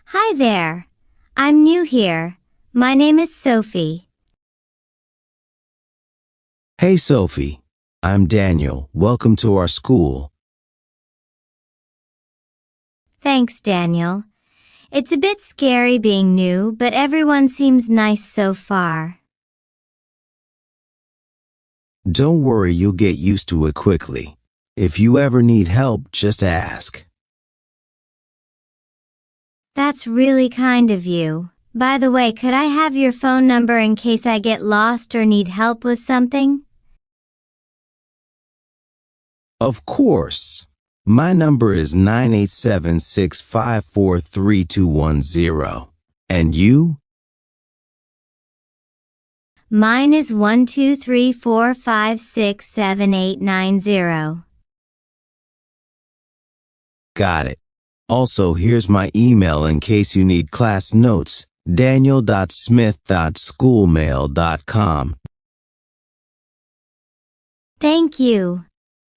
Hi there. I'm new here. My name is Sophie. Hey Sophie, I'm Daniel. Welcome to our school. Thanks, Daniel. It's a bit scary being new, but everyone seems nice so far. Don't worry, you'll get used to it quickly. If you ever need help, just ask. That's really kind of you. By the way, could I have your phone number in case I get lost or need help with something? Of course. My number is 987-654-3210. And you? Mine is 12345678990. Got it. Also, here's my email in case you need class notes. daniel.smith.schoolmail.com. Thank you.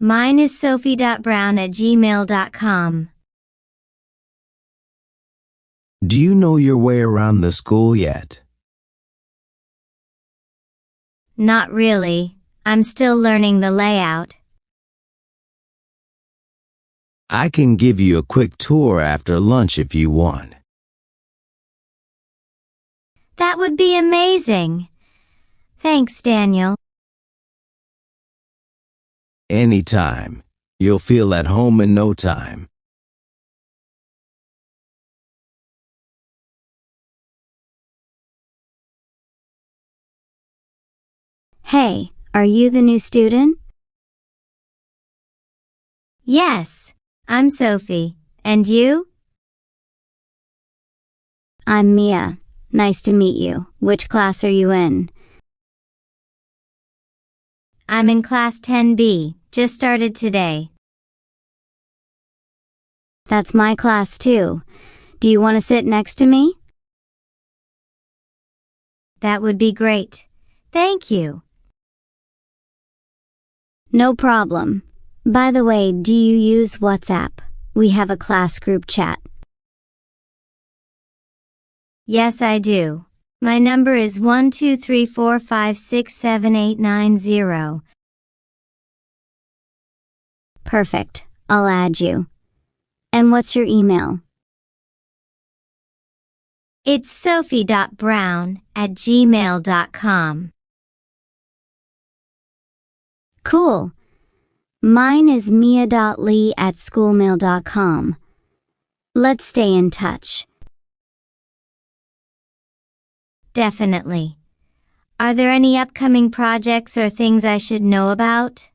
Mine is sophie.brown@gmail.com. Do you know your way around the school yet? Not really. I'm still learning the layout. I can give you a quick tour after lunch if you want. That would be amazing. Thanks, Daniel. Anytime. You'll feel at home in no time. Hey, are you the new student? Yes, I'm Sophie. And you? I'm Mia. Nice to meet you. Which class are you in? I'm in class 10B, just started today. That's my class too. Do you want to sit next to me? That would be great. Thank you. No problem. By the way, do you use WhatsApp? We have a class group chat. Yes, I do. My number is 12345678990. Perfect. I'll add you. And what's your email? It's sophie.brown@gmail.com. Cool. Mine is mia.lee@schoolmail.com. Let's stay in touch. Definitely. Are there any upcoming projects or things I should know about?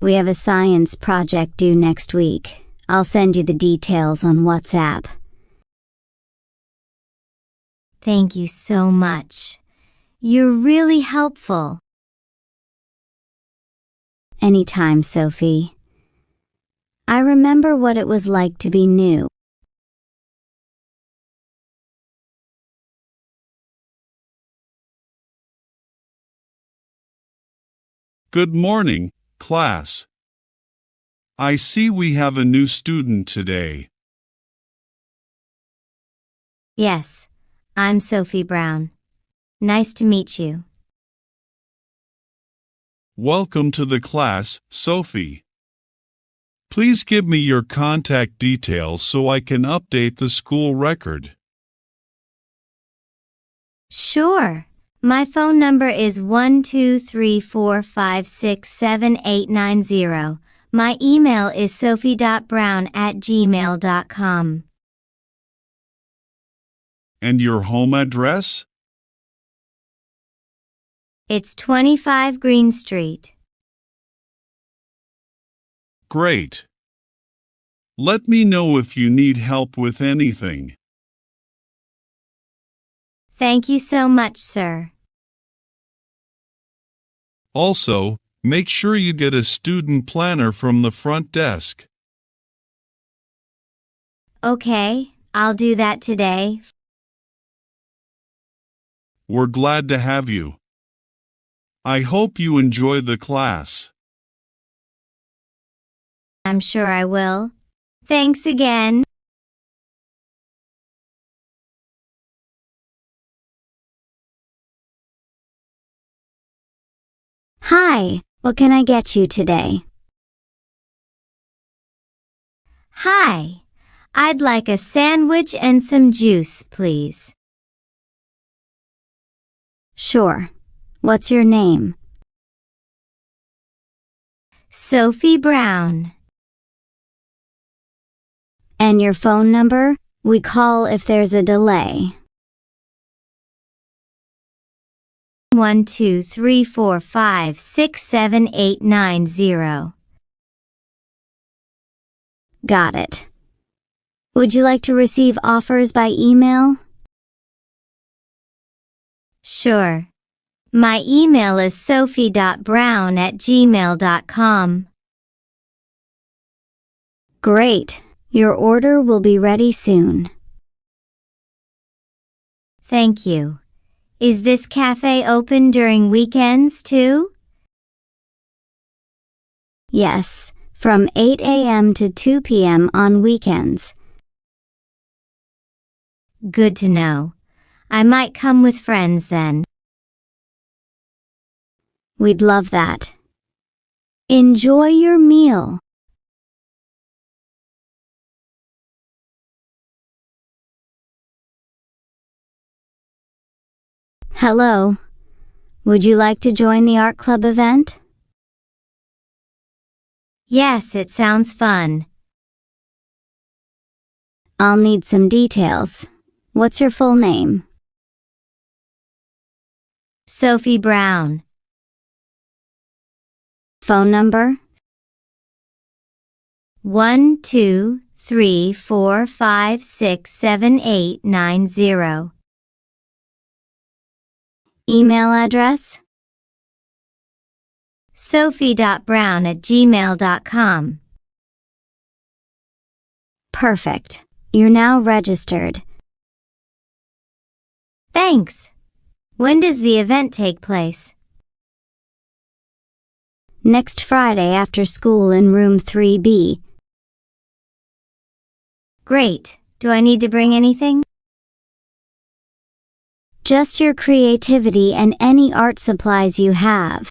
We have a science project due next week. I'll send you the details on WhatsApp. Thank you so much. You're really helpful. Anytime, Sophie. I remember what it was like to be new. Good morning, class. I see we have a new student today. Yes, I'm Sophie Brown. Nice to meet you. Welcome to the class, Sophie. Please give me your contact details so I can update the school record. Sure. My phone number is 12345678990. My email is sophie.brown@gmail.com. And your home address? It's 25 Green Street. Great. Let me know if you need help with anything. Thank you so much, sir. Also, make sure you get a student planner from the front desk. Okay, I'll do that today. We're glad to have you. I hope you enjoy the class. I'm sure I will. Thanks again. Hi, what can I get you today? Hi, I'd like a sandwich and some juice, please. Sure. What's your name? Sophie Brown. And your phone number? We call if there's a delay. 1 2 3 4 5 6 7 8 9 0. Got it. Would you like to receive offers by email? Sure. My email is sophie.brown@gmail.com. Great. Your order will be ready soon. Thank you. Is this cafe open during weekends too? Yes, from 8 a.m. to 2 p.m. on weekends. Good to know. I might come with friends then. We'd love that. Enjoy your meal. Hello. Would you like to join the art club event? Yes, it sounds fun. I'll need some details. What's your full name? Sophie Brown. Phone number? 1 2 3 4 5 6 7 8 9 0. Email address? sophie.brown@gmail.com. Perfect. You're now registered. Thanks. When does the event take place? Next Friday after school in room 3B. Great. Do I need to bring anything? Just your creativity and any art supplies you have.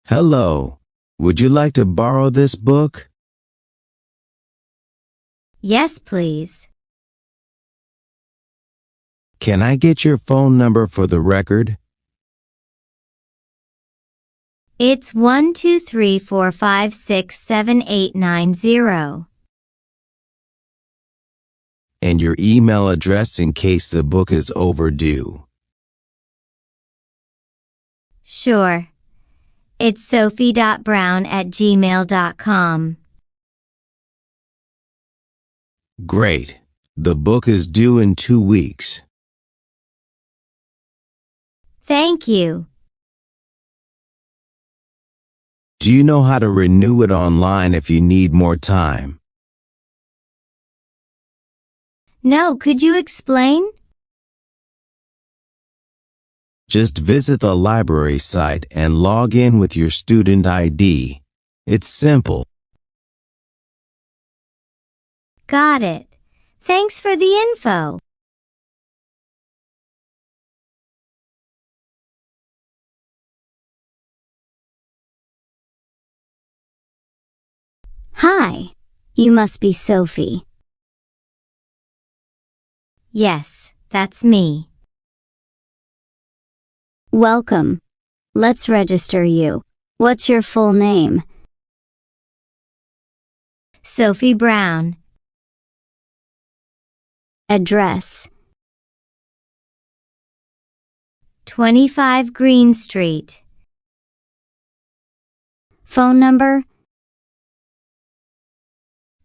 Hello. Would you like to borrow this book? Yes, please. Can I get your phone number for the record? It's 1 2 3 4 5 6 7 8 9 0. And your email address in case the book is overdue. Sure. It's sophie.brown@gmail.com. Great. The book is due in 2 weeks. Thank you. Do you know how to renew it online if you need more time? No, could you explain? Just visit the library site and log in with your student ID. It's simple. Got it. Thanks for the info. Hi. You must be Sophie. Yes, that's me. Welcome. Let's register you. What's your full name? Sophie Brown. Address: 25 Green Street. Phone number: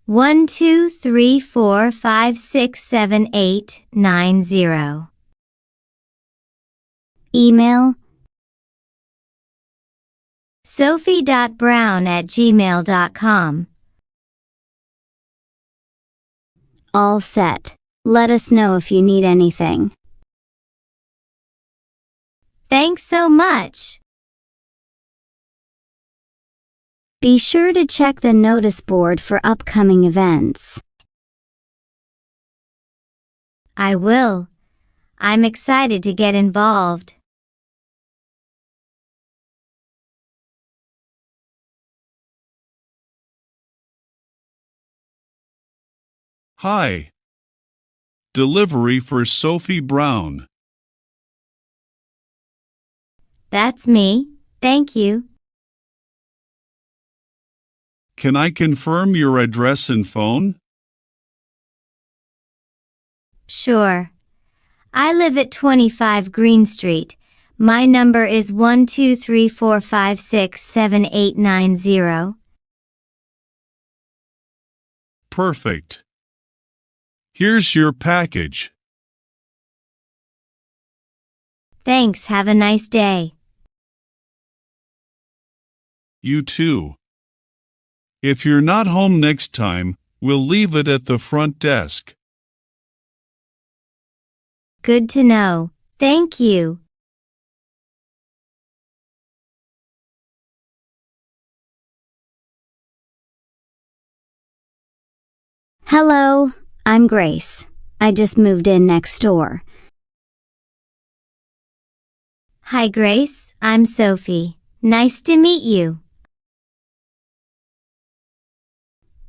1 2 3 4 5 6 7 8 9 0. Email: sophie.brown@gmail.com. All set. Let us know if you need anything. Thanks so much. Be sure to check the notice board for upcoming events. I will. I'm excited to get involved. Hi. Delivery for Sophie Brown. That's me. Thank you. Can I confirm your address and phone? Sure. I live at 25 Green Street. My number is 12345678890. Perfect. Here's your package. Thanks. Have a nice day. You too. If you're not home next time, we'll leave it at the front desk. Good to know. Thank you. Hello, I'm Grace. I just moved in next door. Hi, Grace. I'm Sophie. Nice to meet you.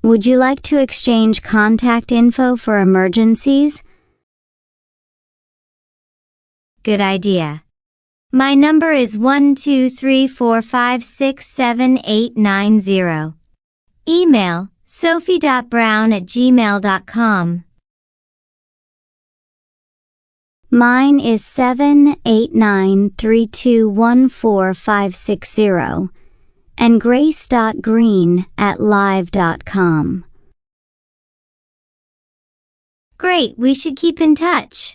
Would you like to exchange contact info for emergencies? Good idea. My number is 12345678890. Email sophie.brown@gmail.com. Mine is 78932145560 and grace.green@live.com. Great, we should keep in touch.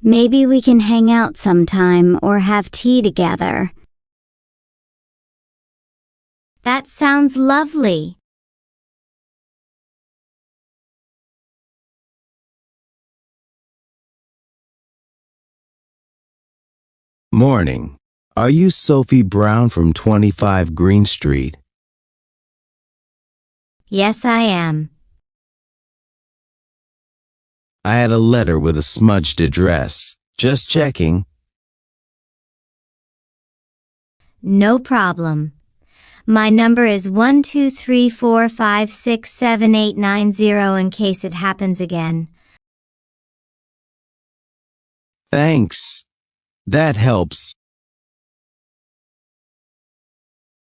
Maybe we can hang out sometime or have tea together. That sounds lovely. Morning. Are you Sophie Brown from 25 Green Street? Yes, I am. I had a letter with a smudged address. Just checking. No problem. My number is 12345678890 in case it happens again. Thanks. That helps.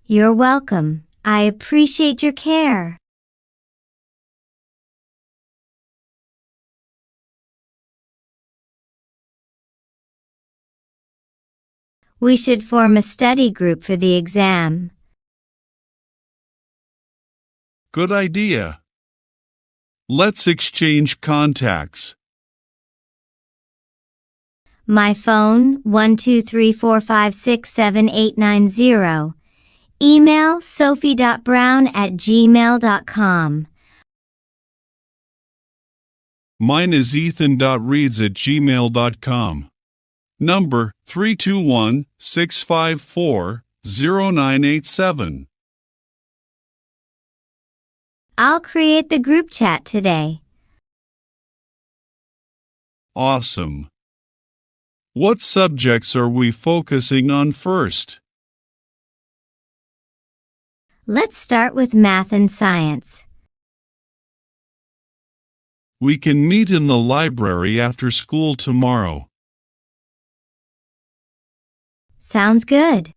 You're welcome. I appreciate your care. We should form a study group for the exam. Good idea. Let's exchange contacts. My phone 12345678890. Email sophie.brown@gmail.com. Mine is ethan.reads@gmail.com. Number 321-654-0987. I'll create the group chat today. Awesome. What subjects are we focusing on first? Let's start with math and science. We can meet in the library after school tomorrow. Sounds good.